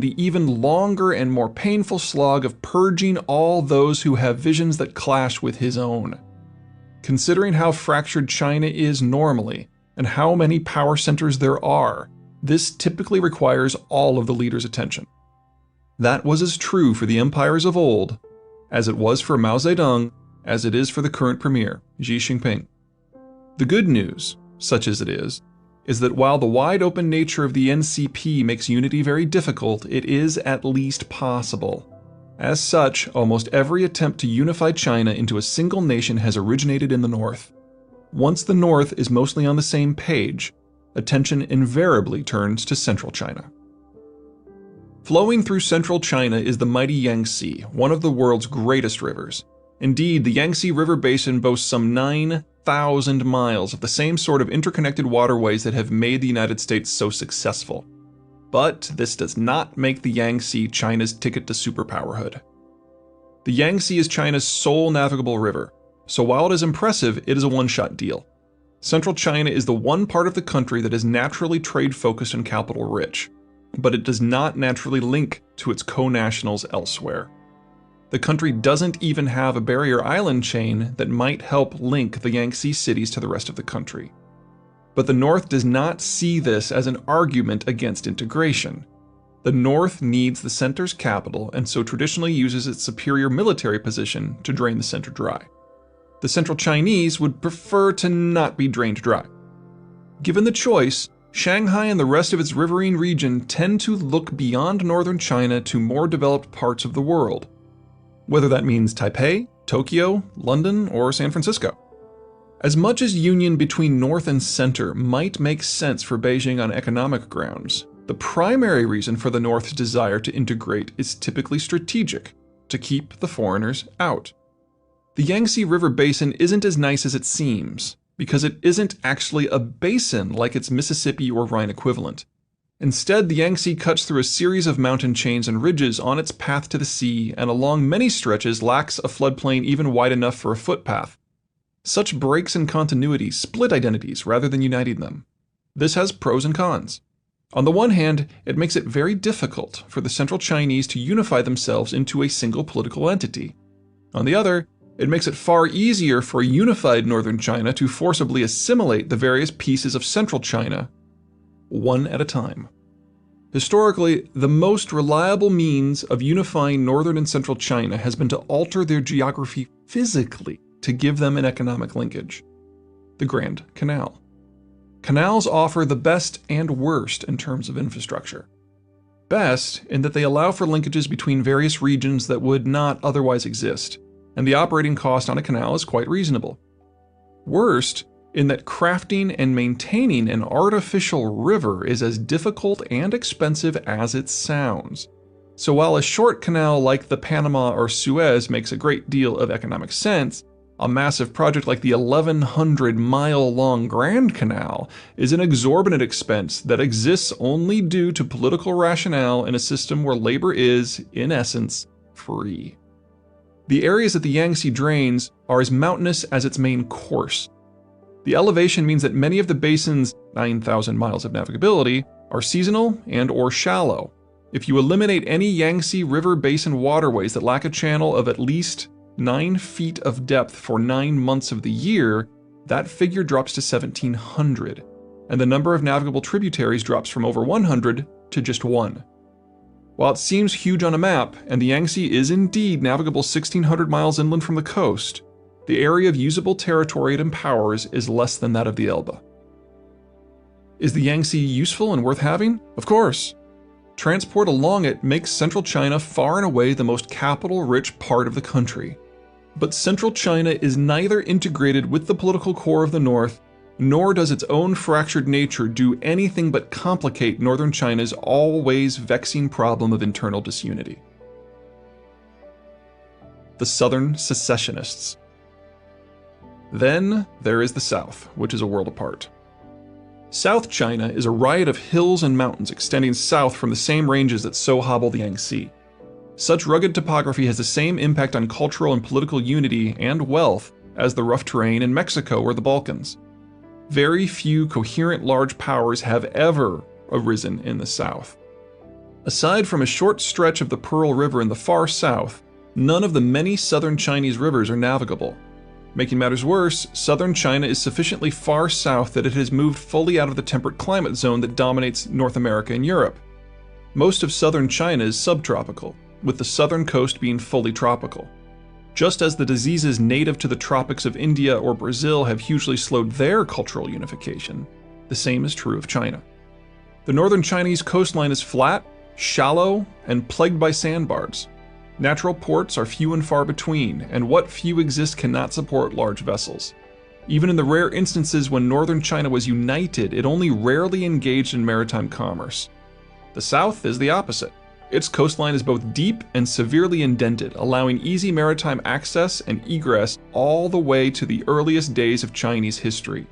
the even longer and more painful slog of purging all those who have visions that clash with his own. Considering how fractured China is normally, and how many power centers there are, this typically requires all of the leader's attention. That was as true for the empires of old as it was for Mao Zedong, as it is for the current premier, Xi Jinping. The good news, such as it is that while the wide-open nature of the NCP makes unity very difficult, it is at least possible. As such, almost every attempt to unify China into a single nation has originated in the North. Once the North is mostly on the same page, attention invariably turns to central China. Flowing through central China is the mighty Yangtze, one of the world's greatest rivers. Indeed, the Yangtze River Basin boasts some 9,000 miles of the same sort of interconnected waterways that have made the United States so successful. But this does not make the Yangtze China's ticket to superpowerhood. The Yangtze is China's sole navigable river, so while it is impressive, it is a one-shot deal. Central China is the one part of the country that is naturally trade-focused and capital-rich, but it does not naturally link to its co-nationals elsewhere. The country doesn't even have a barrier island chain that might help link the Yangtze cities to the rest of the country. But the North does not see this as an argument against integration. The North needs the center's capital and so traditionally uses its superior military position to drain the center dry. The Central Chinese would prefer to not be drained dry. Given the choice, Shanghai and the rest of its riverine region tend to look beyond northern China to more developed parts of the world, whether that means Taipei, Tokyo, London, or San Francisco. As much as union between North and Center might make sense for Beijing on economic grounds, the primary reason for the North's desire to integrate is typically strategic, to keep the foreigners out. The Yangtze River Basin isn't as nice as it seems, because it isn't actually a basin like its Mississippi or Rhine equivalent. Instead, the Yangtze cuts through a series of mountain chains and ridges on its path to the sea, and along many stretches lacks a floodplain even wide enough for a footpath. Such breaks in continuity split identities rather than uniting them. This has pros and cons. On the one hand, it makes it very difficult for the Central Chinese to unify themselves into a single political entity. On the other, it makes it far easier for a unified northern China to forcibly assimilate the various pieces of central China, one at a time. Historically, the most reliable means of unifying northern and central China has been to alter their geography physically to give them an economic linkage. The Grand Canal. Canals offer the best and worst in terms of infrastructure. Best in that they allow for linkages between various regions that would not otherwise exist, and the operating cost on a canal is quite reasonable. Worst in that crafting and maintaining an artificial river is as difficult and expensive as it sounds. So while a short canal like the Panama or Suez makes a great deal of economic sense, a massive project like the 1,100-mile-long Grand Canal is an exorbitant expense that exists only due to political rationale in a system where labor is, in essence, free. The areas that the Yangtze drains are as mountainous as its main course. The elevation means that many of the basin's 9,000 miles of navigability are seasonal and/or shallow. If you eliminate any Yangtze River Basin waterways that lack a channel of at least 9 feet of depth for 9 months of the year, that figure drops to 1,700, and the number of navigable tributaries drops from over 100 to just 1. While it seems huge on a map, and the Yangtze is indeed navigable 1,600 miles inland from the coast, the area of usable territory it empowers is less than that of the Elbe. Is the Yangtze useful and worth having? Of course. Transport along it makes central China far and away the most capital-rich part of the country. But central China is neither integrated with the political core of the North, nor does its own fractured nature do anything but complicate northern China's always vexing problem of internal disunity. The Southern Secessionists. Then there is the South, which is a world apart. South China is a riot of hills and mountains extending south from the same ranges that so hobble the Yangtze. Such rugged topography has the same impact on cultural and political unity and wealth as the rough terrain in Mexico or the Balkans. Very few coherent large powers have ever arisen in the South. Aside from a short stretch of the Pearl River in the far south, none of the many southern Chinese rivers are navigable. Making matters worse, southern China is sufficiently far south that it has moved fully out of the temperate climate zone that dominates North America and Europe. Most of southern China is subtropical, with the southern coast being fully tropical. Just as the diseases native to the tropics of India or Brazil have hugely slowed their cultural unification, the same is true of China. The northern Chinese coastline is flat, shallow, and plagued by sandbars. Natural ports are few and far between, and what few exist cannot support large vessels. Even in the rare instances when northern China was united, it only rarely engaged in maritime commerce. The south is the opposite. Its coastline is both deep and severely indented, allowing easy maritime access and egress all the way to the earliest days of Chinese history.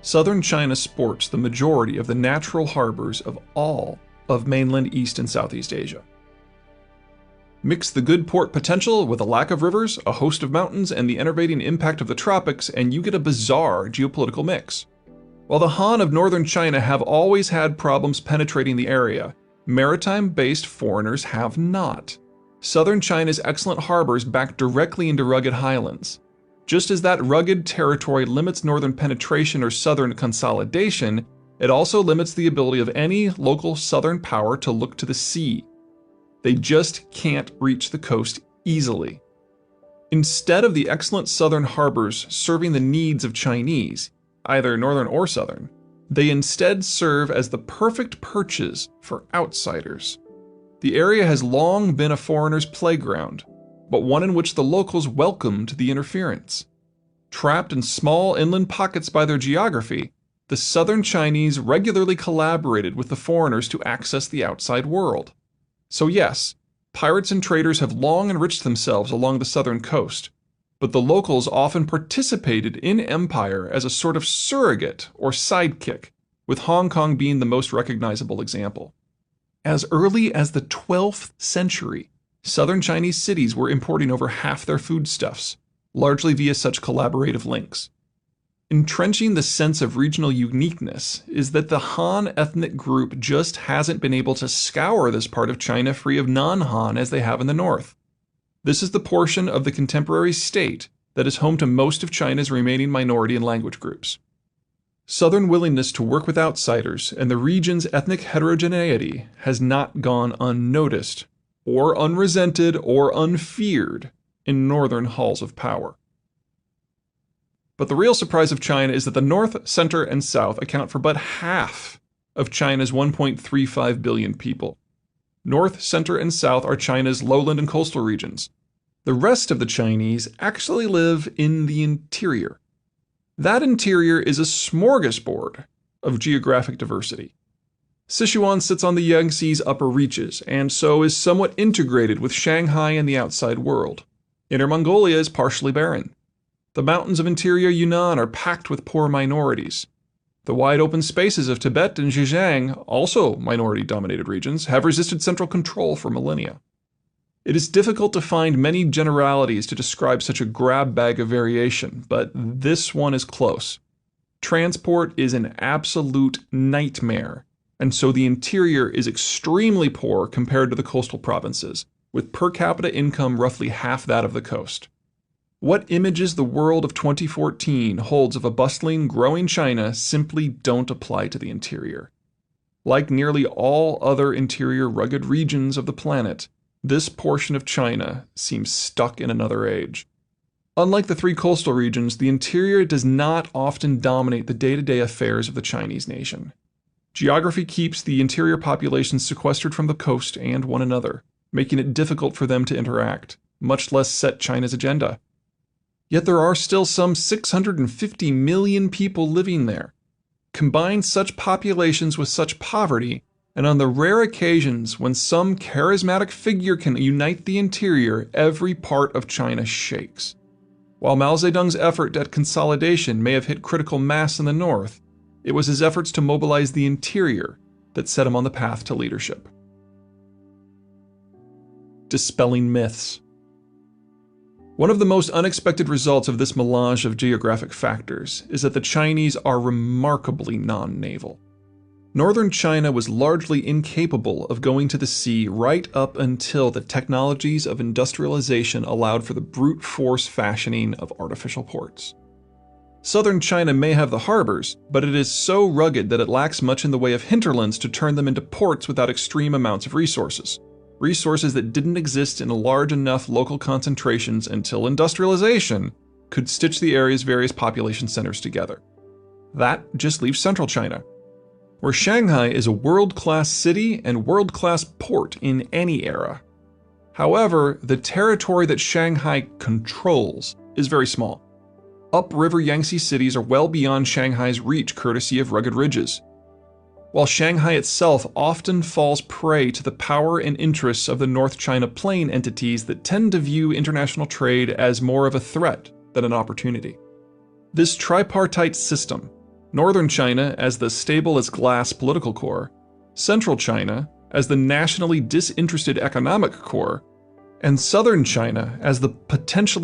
Southern China sports the majority of the natural harbors of all of mainland East and Southeast Asia. Mix the good port potential with a lack of rivers, a host of mountains, and the enervating impact of the tropics, and you get a bizarre geopolitical mix. While the Han of northern China have always had problems penetrating the area, maritime-based foreigners have not. Southern China's excellent harbors back directly into rugged highlands. Just as that rugged territory limits northern penetration or southern consolidation, it also limits the ability of any local southern power to look to the sea. They just can't reach the coast easily. Instead of the excellent southern harbors serving the needs of Chinese, either northern or southern, they instead serve as the perfect perches for outsiders. The area has long been a foreigner's playground, but one in which the locals welcomed the interference. Trapped in small inland pockets by their geography, the southern Chinese regularly collaborated with the foreigners to access the outside world. So yes, pirates and traders have long enriched themselves along the southern coast, but the locals often participated in empire as a sort of surrogate or sidekick, with Hong Kong being the most recognizable example. As early as the 12th century, southern Chinese cities were importing over half their foodstuffs, largely via such collaborative links. Entrenching the sense of regional uniqueness is that the Han ethnic group just hasn't been able to scour this part of China free of non-Han as they have in the north. This is the portion of the contemporary state that is home to most of China's remaining minority and language groups. Southern willingness to work with outsiders and the region's ethnic heterogeneity has not gone unnoticed, or unresented, or unfeared in northern halls of power. But the real surprise of China is that the north, center, and south account for but half of China's 1.35 billion people. North, center, and south are China's lowland and coastal regions. The rest of the Chinese actually live in the interior. That interior is a smorgasbord of geographic diversity. Sichuan sits on the Yangtze's upper reaches, and so is somewhat integrated with Shanghai and the outside world. Inner Mongolia is partially barren. The mountains of interior Yunnan are packed with poor minorities. The wide open spaces of Tibet and Zhejiang, also minority-dominated regions, have resisted central control for millennia. It is difficult to find many generalities to describe such a grab bag of variation, but this one is close. Transport is an absolute nightmare, and so the interior is extremely poor compared to the coastal provinces, with per capita income roughly half that of the coast. What images the world of 2014 holds of a bustling, growing China simply don't apply to the interior. Like nearly all other interior rugged regions of the planet, this portion of China seems stuck in another age. Unlike the three coastal regions, the interior does not often dominate the day-to-day affairs of the Chinese nation. Geography keeps the interior population sequestered from the coast and one another, making it difficult for them to interact, much less set China's agenda. Yet there are still some 650 million people living there. Combine such populations with such poverty, and on the rare occasions when some charismatic figure can unite the interior, every part of China shakes. While Mao Zedong's effort at consolidation may have hit critical mass in the north, it was his efforts to mobilize the interior that set him on the path to leadership. Dispelling myths. One of the most unexpected results of this melange of geographic factors is that the Chinese are remarkably non-naval. Northern China was largely incapable of going to the sea right up until the technologies of industrialization allowed for the brute force fashioning of artificial ports. Southern China may have the harbors, but it is so rugged that it lacks much in the way of hinterlands to turn them into ports without extreme amounts of resources. Resources that didn't exist in large enough local concentrations until industrialization could stitch the area's various population centers together. That just leaves central China, where Shanghai is a world-class city and world-class port in any era. However, the territory that Shanghai controls is very small. Upriver Yangtze cities are well beyond Shanghai's reach courtesy of rugged ridges, while Shanghai itself often falls prey to the power and interests of the North China Plain entities that tend to view international trade as more of a threat than an opportunity. This tripartite system, Northern China as the stable-as-glass political core, Central China as the nationally disinterested economic core, and Southern China as the potentially